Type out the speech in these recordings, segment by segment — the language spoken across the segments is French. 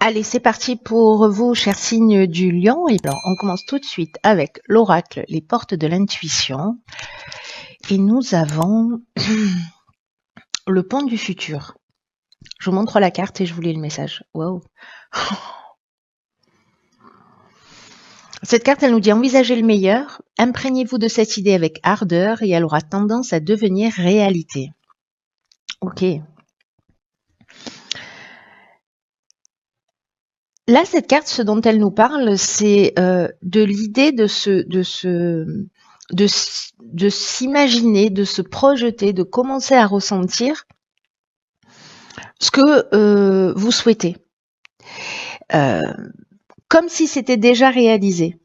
Allez, c'est parti pour vous, chers signes du lion. Et alors, on commence tout de suite avec l'oracle, les portes de l'intuition. Et nous avons le pont du futur. Je vous montre la carte et je vous lis le message. Waouh. Cette carte, elle nous dit envisagez le meilleur, imprégnez-vous de cette idée avec ardeur et elle aura tendance à devenir réalité. Ok. Là, cette carte, ce dont elle nous parle, c'est de l'idée de s'imaginer, de se projeter, de commencer à ressentir ce que vous souhaitez, comme si c'était déjà réalisé.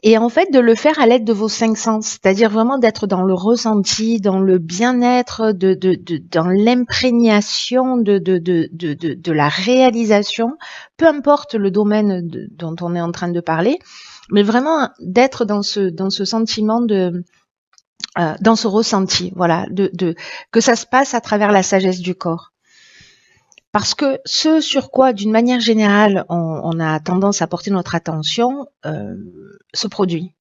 Et en fait, de le faire à l'aide de vos 5 sens, c'est-à-dire vraiment d'être dans le ressenti, dans le bien-être, dans l'imprégnation de la réalisation, peu importe le domaine dont on est en train de parler, mais vraiment d'être dans ce sentiment dans ce ressenti, voilà, que ça se passe à travers la sagesse du corps. Parce que ce sur quoi, d'une manière générale, on a tendance à porter notre attention, se produit.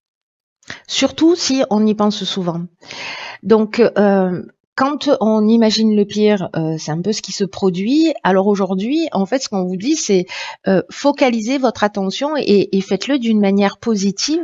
Surtout si on y pense souvent. Donc, quand on imagine le pire, c'est un peu ce qui se produit. Alors aujourd'hui, en fait, ce qu'on vous dit, c'est focalisez votre attention et faites-le d'une manière positive.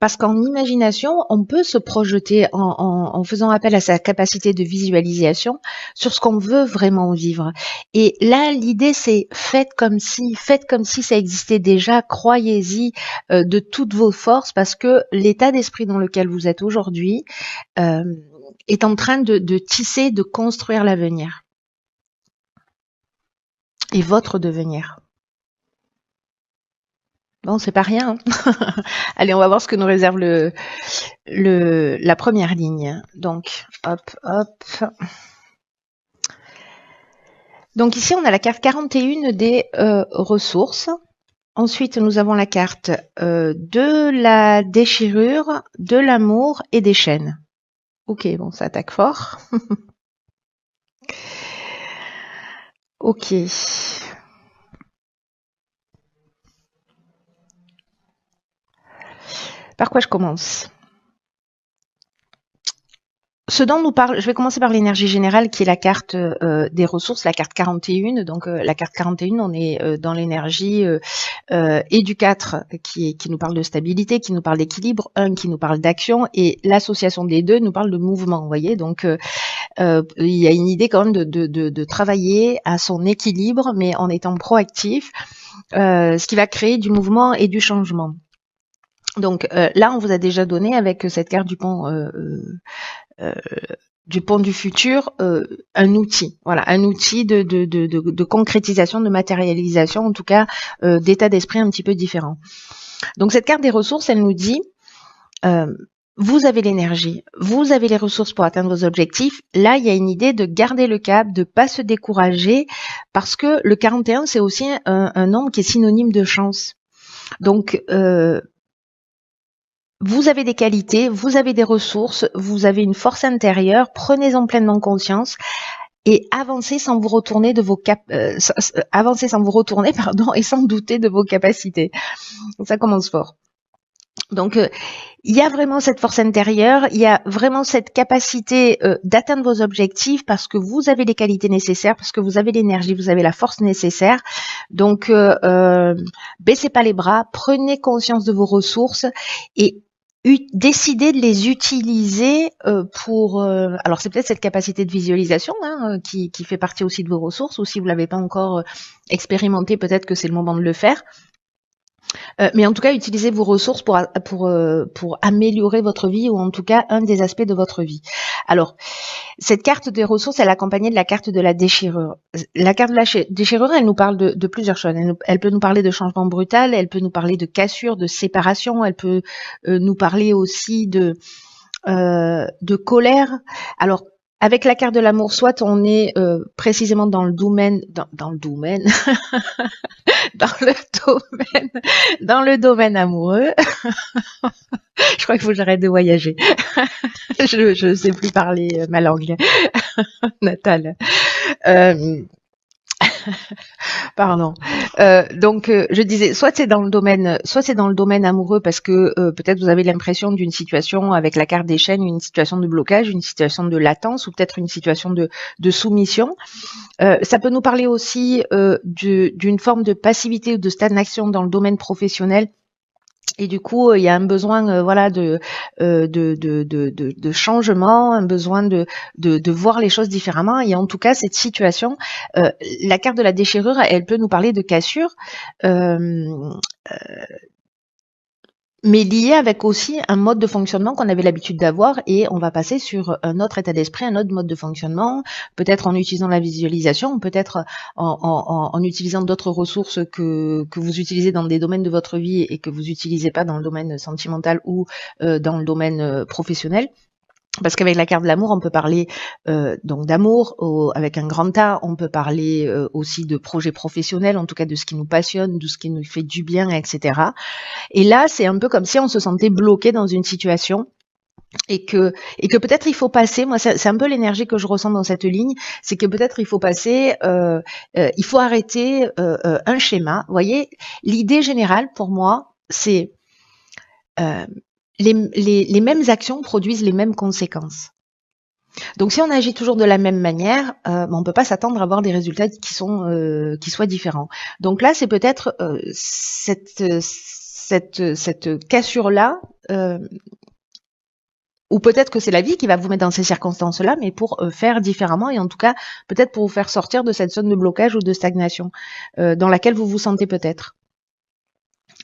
Parce qu'en imagination, on peut se projeter en faisant appel à sa capacité de visualisation sur ce qu'on veut vraiment vivre. Et là, l'idée, c'est faites comme si ça existait déjà, croyez-y de toutes vos forces, parce que l'état d'esprit dans lequel vous êtes aujourd'hui est en train de tisser, de construire l'avenir et votre devenir. Bon, c'est pas rien. Hein. Allez, on va voir ce que nous réserve la première ligne. Donc, hop, hop. Donc ici, on a la carte 41 des ressources. Ensuite, nous avons la carte de la déchirure, de l'amour et des chaînes. Ok, bon, ça attaque fort. Ok. Par quoi je commence ? Ce dont nous parle, je vais commencer par l'énergie générale qui est la carte des ressources, la carte 41. Donc la carte 41, on est dans l'énergie et du 4 qui nous parle de stabilité, qui nous parle d'équilibre, 1 qui nous parle d'action et l'association des deux nous parle de mouvement, vous voyez. Donc il y a une idée quand même de travailler à son équilibre mais en étant proactif, ce qui va créer du mouvement et du changement. Donc là, on vous a déjà donné avec cette carte du pont du futur, un outil, voilà, un outil de concrétisation, de matérialisation, en tout cas d'état d'esprit un petit peu différent. Donc cette carte des ressources, elle nous dit vous avez l'énergie, vous avez les ressources pour atteindre vos objectifs. Là, il y a une idée de garder le cap, de pas se décourager, parce que le 41, c'est aussi un nombre qui est synonyme de chance. Donc vous avez des qualités, vous avez des ressources, vous avez une force intérieure, prenez-en pleinement conscience et avancez sans vous retourner avancez sans vous retourner, et sans douter de vos capacités. Donc, ça commence fort. Donc il y a vraiment cette force intérieure, il y a vraiment cette capacité d'atteindre vos objectifs parce que vous avez les qualités nécessaires, parce que vous avez l'énergie, vous avez la force nécessaire. Donc baissez pas les bras, prenez conscience de vos ressources et décider de les utiliser pour... alors c'est peut-être cette capacité de visualisation qui fait partie aussi de vos ressources, ou si vous ne l'avez pas encore expérimenté, peut-être que c'est le moment de le faire. Mais en tout cas, utilisez vos ressources pour améliorer votre vie, ou en tout cas un des aspects de votre vie. Alors, cette carte des ressources, elle est accompagnée de la carte de la déchirure. La carte de la déchirure, elle nous parle de plusieurs choses. Elle peut nous parler de changement brutal, elle peut nous parler de cassure, de séparation, elle peut nous parler aussi de colère. Alors, avec la carte de l'amour, soit on est précisément dans le domaine, dans le domaine, dans le domaine amoureux. Je crois qu'il faut que j'arrête de voyager. Je ne sais plus parler ma langue natale. Pardon. Je disais, soit c'est dans le domaine amoureux parce que peut-être vous avez l'impression d'une situation avec la carte des chaînes, une situation de blocage, une situation de latence ou peut-être une situation de soumission. Ça peut nous parler aussi d'une forme de passivité ou de stagnation dans le domaine professionnel. Et du coup, il y a un besoin, voilà, de changement, un besoin de voir les choses différemment. Et en tout cas, cette situation, la carte de la déchirure, elle peut nous parler de cassure. Euh, mais lié avec aussi un mode de fonctionnement qu'on avait l'habitude d'avoir et on va passer sur un autre état d'esprit, un autre mode de fonctionnement, peut-être en utilisant la visualisation, peut-être en utilisant d'autres ressources que vous utilisez dans des domaines de votre vie et que vous n'utilisez pas dans le domaine sentimental ou dans le domaine professionnel. Parce qu'avec la carte de l'amour, on peut parler donc d'amour avec un grand A, on peut parler aussi de projets professionnels, en tout cas de ce qui nous passionne, de ce qui nous fait du bien, etc. Et là, c'est un peu comme si on se sentait bloqué dans une situation et que peut-être il faut passer. Moi, c'est un peu l'énergie que je ressens dans cette ligne, c'est que peut-être il faut passer, il faut arrêter un schéma. Vous voyez, l'idée générale pour moi, c'est les mêmes actions produisent les mêmes conséquences. Donc, si on agit toujours de la même manière, on peut pas s'attendre à avoir des résultats qui soient différents. Donc là, c'est peut-être cette cassure-là, ou peut-être que c'est la vie qui va vous mettre dans ces circonstances-là, mais pour faire différemment et en tout cas, peut-être pour vous faire sortir de cette zone de blocage ou de stagnation dans laquelle vous vous sentez peut-être.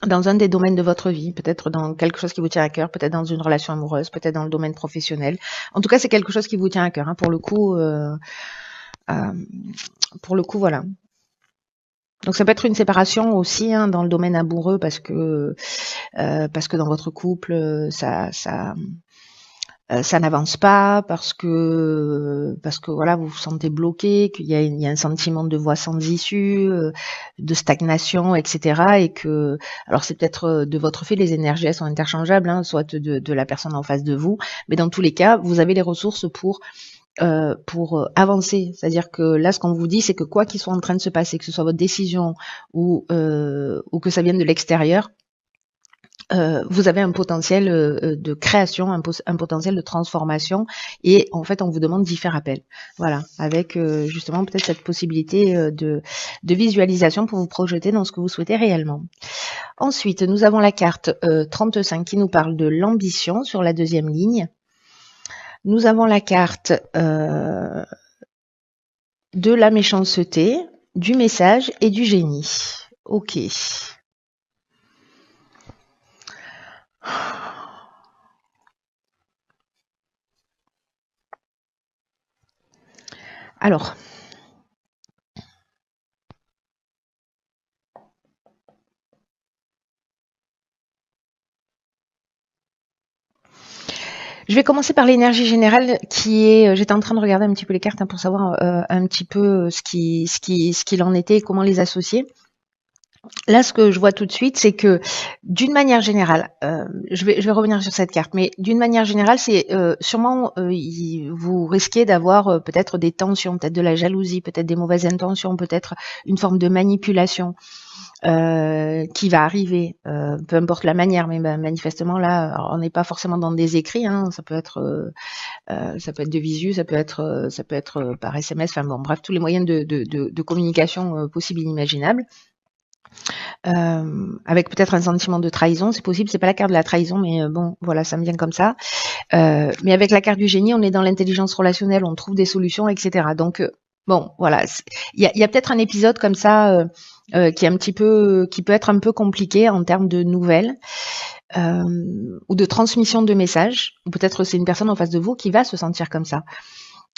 Dans un des domaines de votre vie, peut-être dans quelque chose qui vous tient à cœur, peut-être dans une relation amoureuse, peut-être dans le domaine professionnel. En tout cas, c'est quelque chose qui vous tient à cœur. Hein, pour le coup, voilà. Donc ça peut être une séparation aussi hein, dans le domaine amoureux parce que dans votre couple ça n'avance pas parce que voilà vous vous sentez bloqué, qu'il y a un sentiment de voie sans issue, de stagnation, etc. Et que alors c'est peut-être de votre fait, les énergies elles sont interchangeables, hein, soit de la personne en face de vous, mais dans tous les cas vous avez les ressources pour avancer. C'est-à-dire que là, ce qu'on vous dit, c'est que quoi qu'il soit en train de se passer, que ce soit votre décision ou que ça vienne de l'extérieur, vous avez un potentiel de création, un potentiel de transformation, et en fait, on vous demande d'y faire appel. Voilà, avec justement peut-être cette possibilité de visualisation pour vous projeter dans ce que vous souhaitez réellement. Ensuite, nous avons la carte 35 qui nous parle de l'ambition sur la deuxième ligne. Nous avons la carte de la méchanceté, du message et du génie. Ok. Alors, je vais commencer par l'énergie générale qui est. J'étais en train de regarder un petit peu les cartes hein, pour savoir un petit peu ce qu'il en était et comment les associer. Là, ce que je vois tout de suite, c'est que d'une manière générale, je vais revenir sur cette carte, mais d'une manière générale, c'est sûrement vous risquez d'avoir peut-être des tensions, peut-être de la jalousie, peut-être des mauvaises intentions, peut-être une forme de manipulation. Qui va arriver, peu importe la manière, mais manifestement là, on n'est pas forcément dans des écrits, hein, ça peut être de visu, ça peut être par SMS, enfin bon, bref, tous les moyens de communication possibles et inimaginables. Avec peut-être un sentiment de trahison, c'est possible, c'est pas la carte de la trahison, mais bon, voilà, ça me vient comme ça. Mais avec la carte du génie, on est dans l'intelligence relationnelle, on trouve des solutions, etc. Donc bon, voilà, il y a peut-être un épisode comme ça qui peut être un peu compliqué en termes de nouvelles ou de transmission de messages. Ou peut-être c'est une personne en face de vous qui va se sentir comme ça.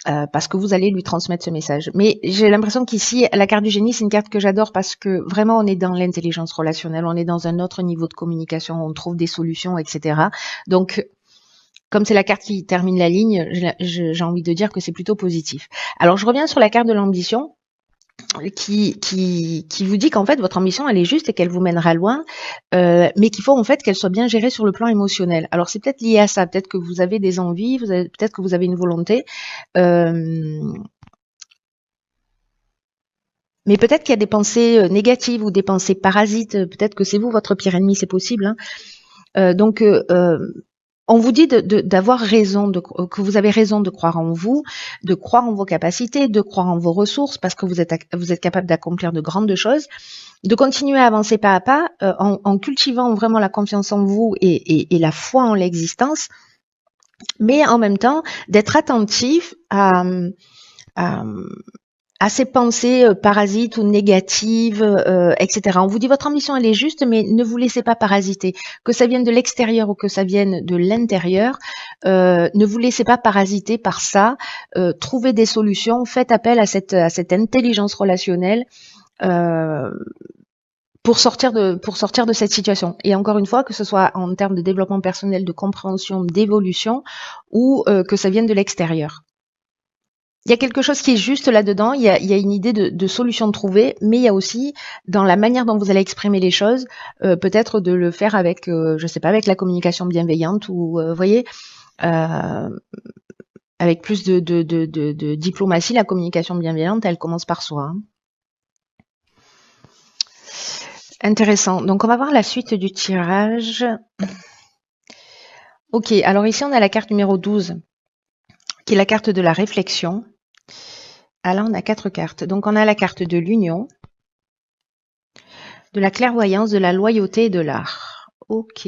Parce que vous allez lui transmettre ce message. Mais j'ai l'impression qu'ici, la carte du génie, c'est une carte que j'adore parce que vraiment, on est dans l'intelligence relationnelle, on est dans un autre niveau de communication, on trouve des solutions, etc. Donc, comme c'est la carte qui termine la ligne, j'ai envie de dire que c'est plutôt positif. Alors, je reviens sur la carte de l'ambition qui vous dit qu'en fait votre ambition elle est juste et qu'elle vous mènera loin, mais qu'il faut en fait qu'elle soit bien gérée sur le plan émotionnel. Alors c'est peut-être lié à ça, peut-être que vous avez des envies, peut-être que vous avez une volonté, Mais peut-être qu'il y a des pensées négatives ou des pensées parasites. Peut-être que c'est vous votre pire ennemi, c'est possible. Hein. Donc, on vous dit d'avoir raison, que vous avez raison de croire en vous, de croire en vos capacités, de croire en vos ressources, parce que vous êtes capable d'accomplir de grandes choses, de continuer à avancer pas à pas, en cultivant vraiment la confiance en vous et la foi en l'existence, mais en même temps d'être attentif à ces pensées parasites ou négatives, etc. On vous dit votre ambition elle est juste, mais ne vous laissez pas parasiter. Que ça vienne de l'extérieur ou que ça vienne de l'intérieur, ne vous laissez pas parasiter par ça. Trouvez des solutions, faites appel à cette intelligence relationnelle pour sortir de cette situation. Et encore une fois, que ce soit en termes de développement personnel, de compréhension, d'évolution, ou que ça vienne de l'extérieur. Il y a quelque chose qui est juste là-dedans, il y a une idée de solution trouvée, mais il y a aussi, dans la manière dont vous allez exprimer les choses, peut-être de le faire avec, je sais pas, avec la communication bienveillante, ou, voyez, avec plus de diplomatie, la communication bienveillante, elle commence par soi. Hein. Intéressant. Donc, on va voir la suite du tirage. Ok, alors ici, on a la carte numéro 12, qui est la carte de la réflexion. Ah là, on a 4 cartes. Donc, on a la carte de l'union, de la clairvoyance, de la loyauté et de l'art. Ok.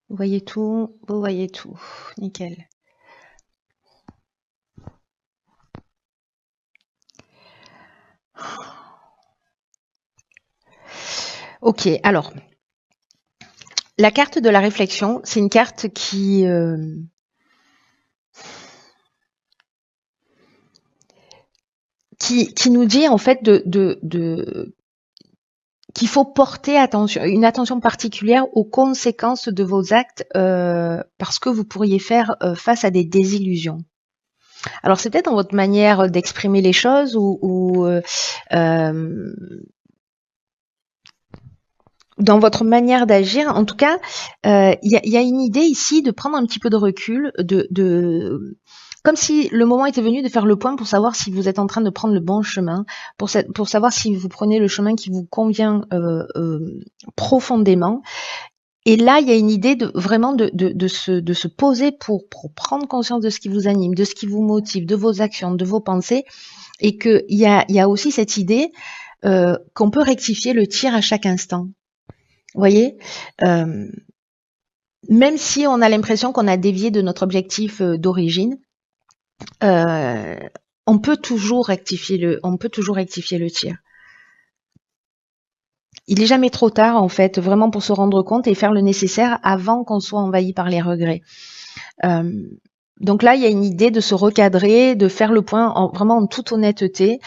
Vous voyez tout, vous voyez tout. Nickel. Ok, alors, la carte de la réflexion, c'est une carte qui nous dit en fait qu'il faut porter une attention particulière aux conséquences de vos actes parce que vous pourriez faire face à des désillusions. Alors c'est peut-être dans votre manière d'exprimer les choses ou dans votre manière d'agir. En tout cas, il y a une idée ici de prendre un petit peu de recul, comme si le moment était venu de faire le point pour savoir si vous êtes en train de prendre le bon chemin, pour savoir si vous prenez le chemin qui vous convient profondément. Et là, il y a une idée de vraiment de se poser pour prendre conscience de ce qui vous anime, de ce qui vous motive, de vos actions, de vos pensées, et qu'il y a aussi cette idée qu'on peut rectifier le tir à chaque instant. Vous voyez, même si on a l'impression qu'on a dévié de notre objectif d'origine, on peut toujours rectifier le tir. Il est jamais trop tard, en fait, vraiment pour se rendre compte et faire le nécessaire avant qu'on soit envahi par les regrets. Donc là, il y a une idée de se recadrer, de faire le point vraiment en toute honnêteté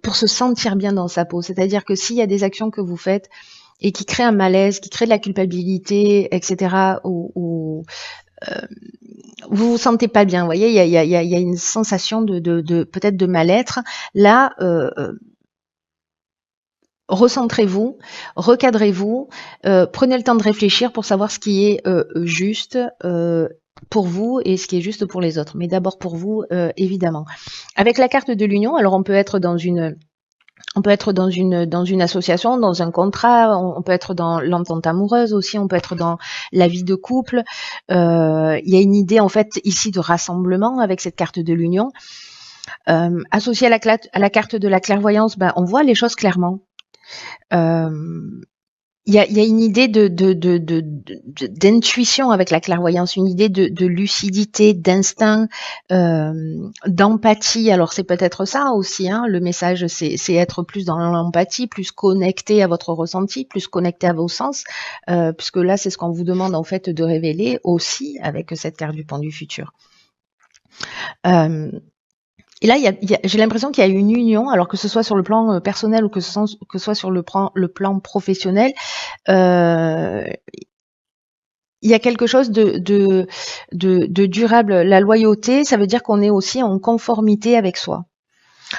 pour se sentir bien dans sa peau. C'est-à-dire que s'il y a des actions que vous faites et qui créent un malaise, qui créent de la culpabilité, etc., ou vous vous sentez pas bien, vous voyez, il y a une sensation de peut-être de mal-être. Là, recentrez-vous, recadrez-vous, prenez le temps de réfléchir pour savoir ce qui est juste pour vous et ce qui est juste pour les autres. Mais d'abord pour vous, évidemment. Avec la carte de l'union, alors on peut être dans une association, dans un contrat, on peut être dans l'entente amoureuse aussi, on peut être dans la vie de couple. Il y a une idée en fait ici de rassemblement avec cette carte de l'union. Associée à la carte de la clairvoyance, on voit les choses clairement. Il y a une idée d'intuition avec la clairvoyance, une idée de lucidité, d'instinct, d'empathie. Alors c'est peut-être ça aussi, hein, le message, c'est être plus dans l'empathie, plus connecté à votre ressenti, plus connecté à vos sens, puisque là c'est ce qu'on vous demande en fait de révéler aussi avec cette carte du pendu futur. Et là, j'ai l'impression qu'il y a une union, alors que ce soit sur le plan personnel ou que ce soit sur le plan professionnel, il y a quelque chose de durable. La loyauté, ça veut dire qu'on est aussi en conformité avec soi.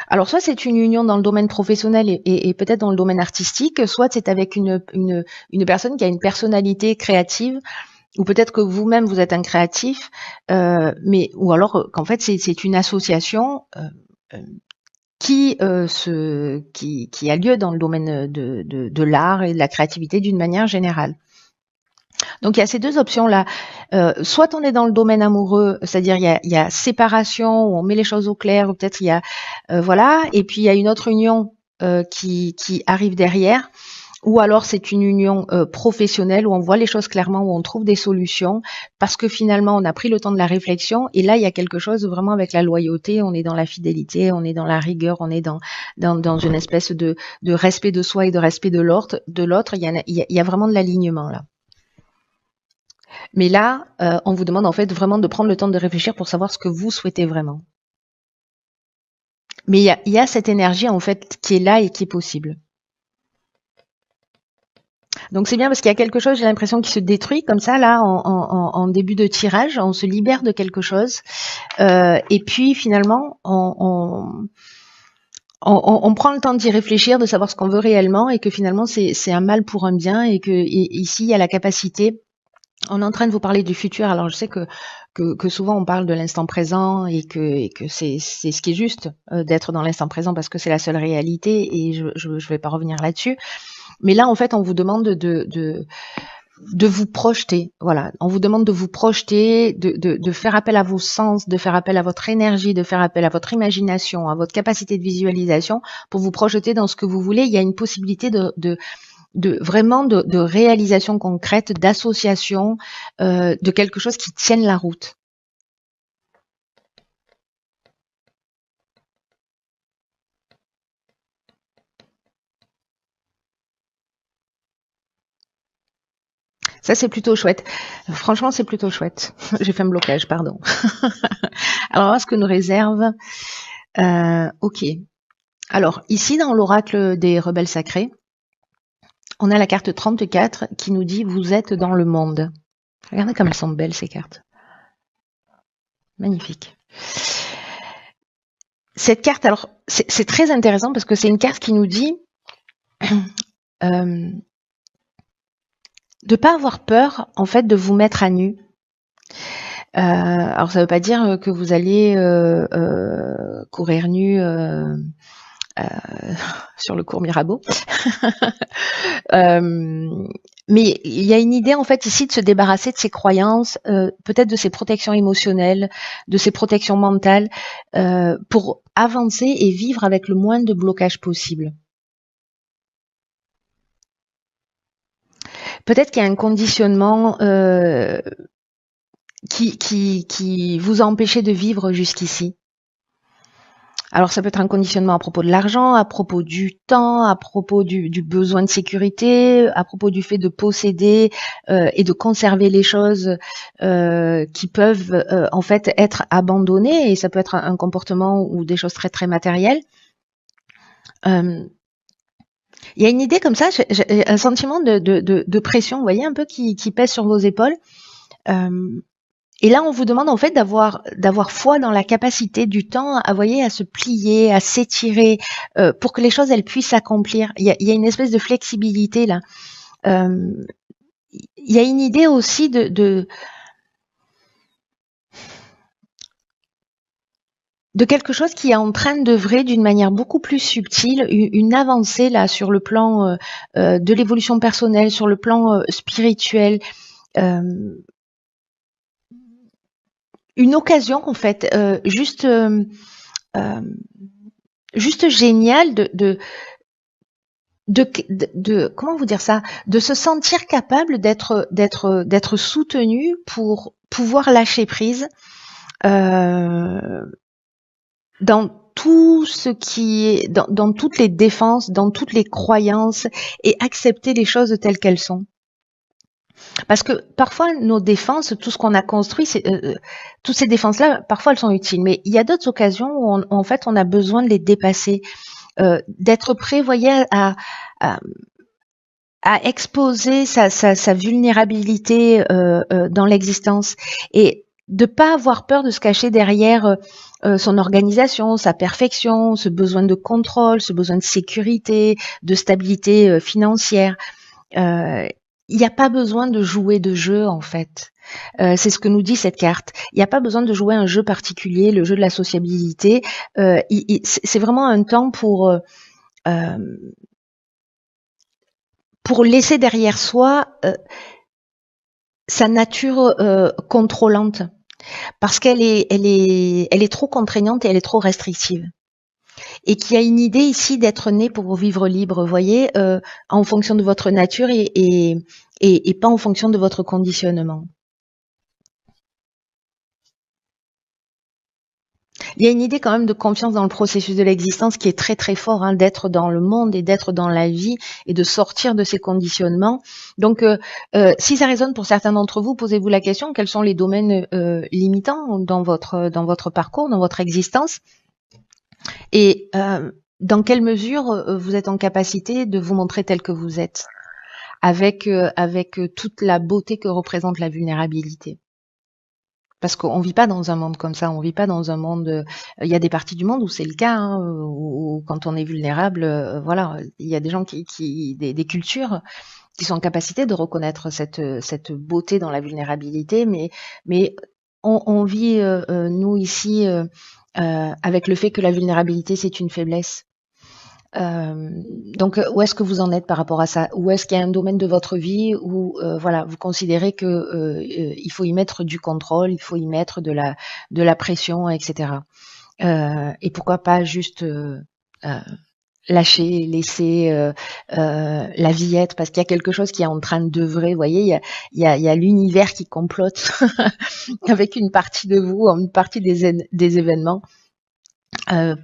Alors, soit c'est une union dans le domaine professionnel et peut-être dans le domaine artistique, soit c'est avec une personne qui a une personnalité créative, ou peut-être que vous-même vous êtes un créatif, mais ou alors qu'en fait c'est une association qui a lieu dans le domaine de l'art et de la créativité d'une manière générale. Donc il y a ces deux options-là. Soit on est dans le domaine amoureux, c'est-à-dire il y a séparation, où on met les choses au clair, ou peut-être il y a voilà, et puis il y a une autre union qui arrive derrière. Ou alors c'est une union professionnelle où on voit les choses clairement, où on trouve des solutions, parce que finalement on a pris le temps de la réflexion, et là il y a quelque chose vraiment avec la loyauté, on est dans la fidélité, on est dans la rigueur, on est dans une espèce de respect de soi et de respect de l'autre, il y a vraiment de l'alignement là. Mais là, on vous demande en fait vraiment de prendre le temps de réfléchir pour savoir ce que vous souhaitez vraiment. Mais il y a cette énergie en fait qui est là et qui est possible. Donc c'est bien parce qu'il y a quelque chose, j'ai l'impression, qui se détruit comme ça là en début de tirage, on se libère de quelque chose et puis finalement on prend le temps d'y réfléchir, de savoir ce qu'on veut réellement et que finalement c'est un mal pour un bien et que ici il y a la capacité. On est en train de vous parler du futur. Alors je sais que souvent on parle de l'instant présent et que c'est ce qui est juste d'être dans l'instant présent parce que c'est la seule réalité et je vais pas revenir là-dessus. Mais là, en fait, on vous demande de vous projeter. Voilà. On vous demande de vous projeter, de faire appel à vos sens, de faire appel à votre énergie, de faire appel à votre imagination, à votre capacité de visualisation pour vous projeter dans ce que vous voulez. Il y a une possibilité vraiment de réalisation concrète, d'association, de quelque chose qui tienne la route. Ça, c'est plutôt chouette. Franchement, c'est plutôt chouette. J'ai fait un blocage, pardon. Alors, ce que nous réserve... ok. Alors, ici, dans l'oracle des rebelles sacrés, on a la carte 34 qui nous dit « Vous êtes dans le monde ». Regardez comme elles sont belles, ces cartes. Magnifique. Cette carte, alors, c'est très intéressant parce que c'est une carte qui nous dit de pas avoir peur, en fait, de vous mettre à nu. Alors, ça ne veut pas dire que vous allez courir nu sur le cours Mirabeau. Mais il y a une idée, en fait, ici, de se débarrasser de ses croyances, peut-être de ses protections émotionnelles, de ses protections mentales, pour avancer et vivre avec le moins de blocage possible. Peut-être qu'il y a un conditionnement qui vous a empêché de vivre jusqu'ici. Alors ça peut être un conditionnement à propos de l'argent, à propos du temps, à propos du besoin de sécurité, à propos du fait de posséder et de conserver les choses qui peuvent en fait être abandonnées, et ça peut être un comportement ou des choses très très matérielles. Il y a une idée comme ça, j'ai un sentiment de pression, vous voyez, un peu qui pèse sur vos épaules. Et là, on vous demande en fait d'avoir foi dans la capacité du temps, à se plier, à s'étirer, pour que les choses elles puissent s'accomplir. Il y a une espèce de flexibilité là. Il y a une idée aussi de quelque chose qui est en train d'œuvrer d'une manière beaucoup plus subtile, une avancée là sur le plan de l'évolution personnelle, sur le plan spirituel. Une occasion en fait juste géniale de comment vous dire ça, de se sentir capable d'être soutenu pour pouvoir lâcher prise dans tout ce qui est dans toutes les défenses, dans toutes les croyances, et accepter les choses telles qu'elles sont. Parce que parfois, nos défenses, tout ce qu'on a construit, toutes ces défenses-là, parfois elles sont utiles. Mais il y a d'autres occasions où en fait, on a besoin de les dépasser, d'être prêt, voyez, à exposer sa vulnérabilité dans l'existence, et de pas avoir peur de se cacher derrière son organisation, sa perfection, ce besoin de contrôle, ce besoin de sécurité, de stabilité financière. il n'y a pas besoin de jouer de jeu, en fait. C'est ce que nous dit cette carte. Il n'y a pas besoin de jouer un jeu particulier, le jeu de la sociabilité. C'est vraiment un temps pour laisser derrière soi sa nature contrôlante, parce elle est trop contraignante et elle est trop restrictive. Et qu'il y a une idée ici d'être né pour vivre libre, vous voyez, en fonction de votre nature et pas en fonction de votre conditionnement. Il y a une idée quand même de confiance dans le processus de l'existence qui est très très fort, hein, d'être dans le monde et d'être dans la vie et de sortir de ces conditionnements. Donc, si ça résonne pour certains d'entre vous, posez-vous la question, quels sont les domaines limitants dans votre parcours, dans votre existence, et dans quelle mesure vous êtes en capacité de vous montrer tel que vous êtes, avec toute la beauté que représente la vulnérabilité. Parce qu'on vit pas dans un monde comme ça, on vit pas dans un monde. Il y a des parties du monde où c'est le cas, hein, où quand on est vulnérable, voilà, il y a des gens des cultures qui sont en capacité de reconnaître cette beauté dans la vulnérabilité, mais on vit nous ici avec le fait que la vulnérabilité c'est une faiblesse. Donc, où est-ce que vous en êtes par rapport à ça? Ou est-ce qu'il y a un domaine de votre vie où, voilà, vous considérez que il faut y mettre du contrôle, il faut y mettre de la pression, etc. Et pourquoi pas juste lâcher, laisser la vie être, parce qu'il y a quelque chose qui est en train d'œuvrer. Vous voyez, il y a l'univers qui complote avec une partie de vous, une partie des événements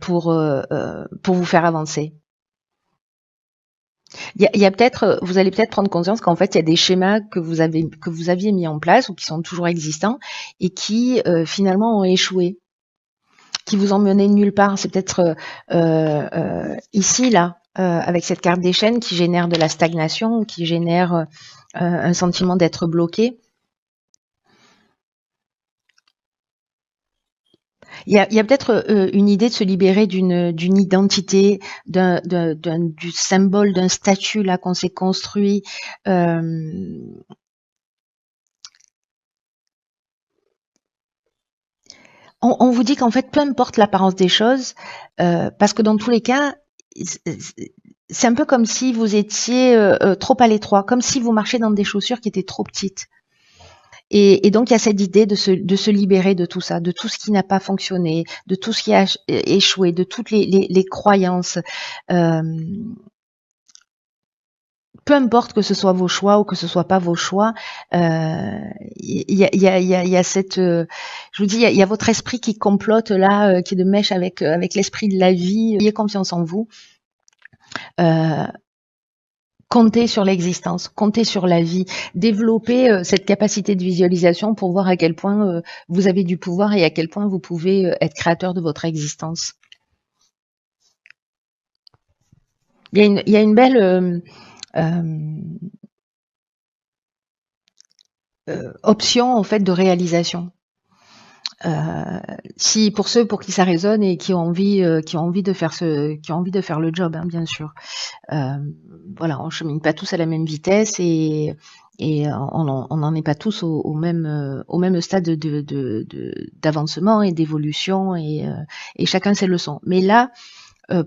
pour vous faire avancer. Il y a peut-être, vous allez peut-être prendre conscience qu'en fait, il y a des schémas que vous aviez mis en place ou qui sont toujours existants et qui finalement ont échoué, qui vous ont mené nulle part. C'est peut-être ici, là, avec cette carte des chaînes qui génère de la stagnation, qui génère un sentiment d'être bloqué. Il y a peut-être une idée de se libérer d'une identité, du symbole, d'un statut là qu'on s'est construit. On vous dit qu'en fait, peu importe l'apparence des choses, parce que dans tous les cas, c'est un peu comme si vous étiez trop à l'étroit, comme si vous marchiez dans des chaussures qui étaient trop petites. Et donc, il y a cette idée de se libérer de tout ça, de tout ce qui n'a pas fonctionné, de tout ce qui a échoué, de toutes les croyances. Peu importe que ce soit vos choix ou que ce soit pas vos choix, il y a cette, je vous dis, il y a votre esprit qui complote là, qui est de mèche avec l'esprit de la vie. Ayez confiance en vous. Comptez sur l'existence, comptez sur la vie, développez cette capacité de visualisation pour voir à quel point vous avez du pouvoir et à quel point vous pouvez être créateur de votre existence. Il y a une belle option en fait de réalisation. Si pour ceux pour qui ça résonne et qui ont envie de faire le job, hein, bien sûr. Voilà, on chemine pas tous à la même vitesse et on n'en est pas tous au même stade d'avancement et d'évolution et chacun ses leçons. Mais là,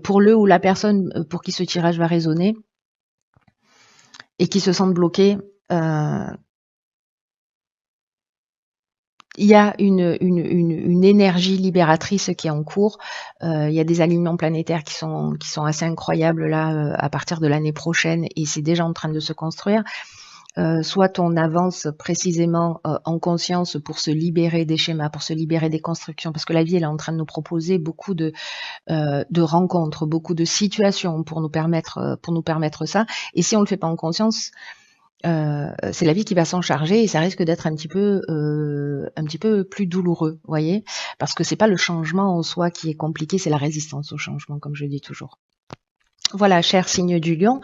pour le ou la personne pour qui ce tirage va résonner et qui se sentent bloqués, il y a une énergie libératrice qui est en cours. Il y a des alignements planétaires qui sont assez incroyables là à partir de l'année prochaine et c'est déjà en train de se construire. Soit on avance précisément en conscience pour se libérer des schémas, pour se libérer des constructions, parce que la vie elle est en train de nous proposer beaucoup de rencontres, beaucoup de situations pour nous permettre ça. Et si on le fait pas en conscience, c'est la vie qui va s'en charger et ça risque d'être un petit peu plus douloureux, voyez, parce que c'est pas le changement en soi qui est compliqué, c'est la résistance au changement, comme je dis toujours. Voilà, cher signe du lion.